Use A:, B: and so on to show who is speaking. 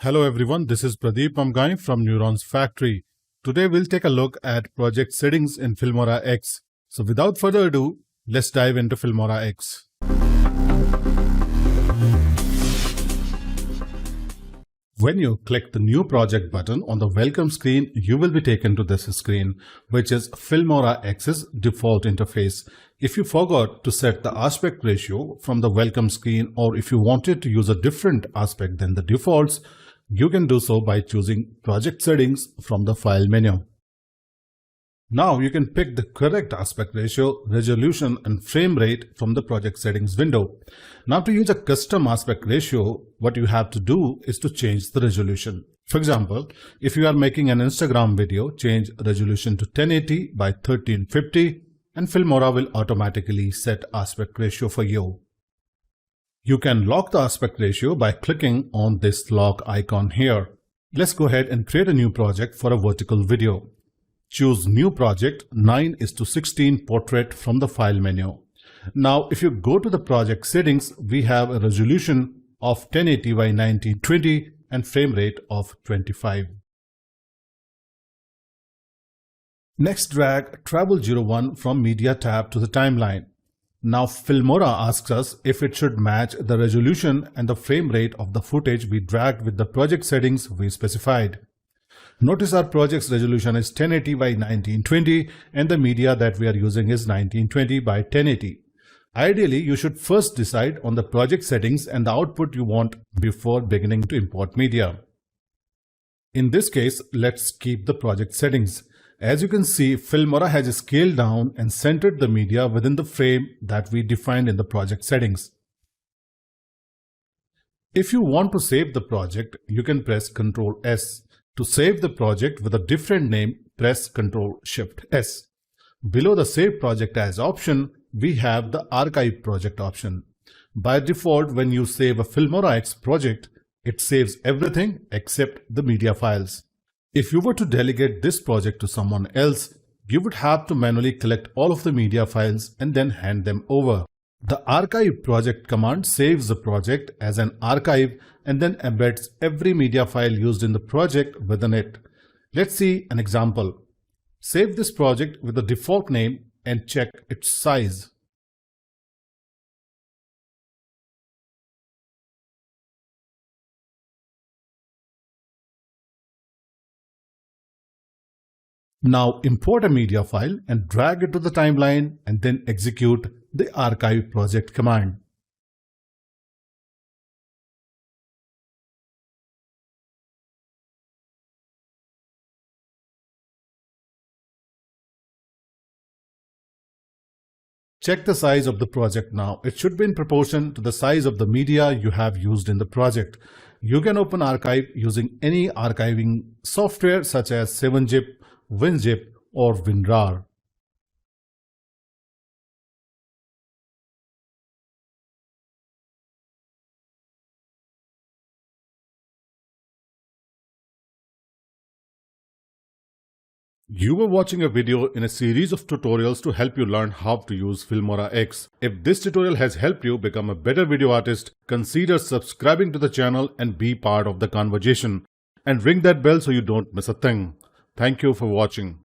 A: Hello everyone, this is Pradeep Amgai from Neurons Factory. Today we'll take a look at project settings in Filmora X. So without further ado, let's dive into Filmora X. When you click the New Project button on the Welcome screen, you will be taken to this screen, which is Filmora X's default interface. If you forgot to set the aspect ratio from the Welcome screen, or if you wanted to use a different aspect than the defaults, you can do so by choosing Project Settings from the File menu. Now you can pick the correct aspect ratio, resolution and frame rate from the Project Settings window. Now to use a custom aspect ratio, what you have to do is to change the resolution. For example, if you are making an Instagram video, change resolution to 1080 by 1350 and Filmora will automatically set aspect ratio for you. You can lock the aspect ratio by clicking on this lock icon here. Let's go ahead and create a new project for a vertical video. Choose New Project 9:16 Portrait from the File menu. Now, if you go to the project settings, we have a resolution of 1080 by 1920 and frame rate of 25. Next, drag Travel 01 from Media tab to the timeline. Now, Filmora asks us if it should match the resolution and the frame rate of the footage we dragged with the project settings we specified. Notice our project's resolution is 1080 by 1920 and the media that we are using is 1920 by 1080. Ideally, you should first decide on the project settings and the output you want before beginning to import media. In this case, let's keep the project settings. As you can see, Filmora has scaled down and centered the media within the frame that we defined in the project settings. If you want to save the project, you can press Ctrl S. To save the project with a different name, press Ctrl Shift S. Below the Save Project As option, we have the Archive Project option. By default, when you save a Filmora X project, it saves everything except the media files. If you were to delegate this project to someone else, you would have to manually collect all of the media files and then hand them over. The Archive Project command saves the project as an archive and then embeds every media file used in the project within it. Let's see an example. Save this project with the default name and check its size. Now import a media file and drag it to the timeline and then execute the Archive Project command. Check the size of the project now. It should be in proportion to the size of the media you have used in the project. You can open Archive using any archiving software such as 7-Zip, WinZip or WinRAR. You were watching a video in a series of tutorials to help you learn how to use Filmora X. If this tutorial has helped you become a better video artist, consider subscribing to the channel and be part of the conversation. And ring that bell so you don't miss a thing. Thank you for watching.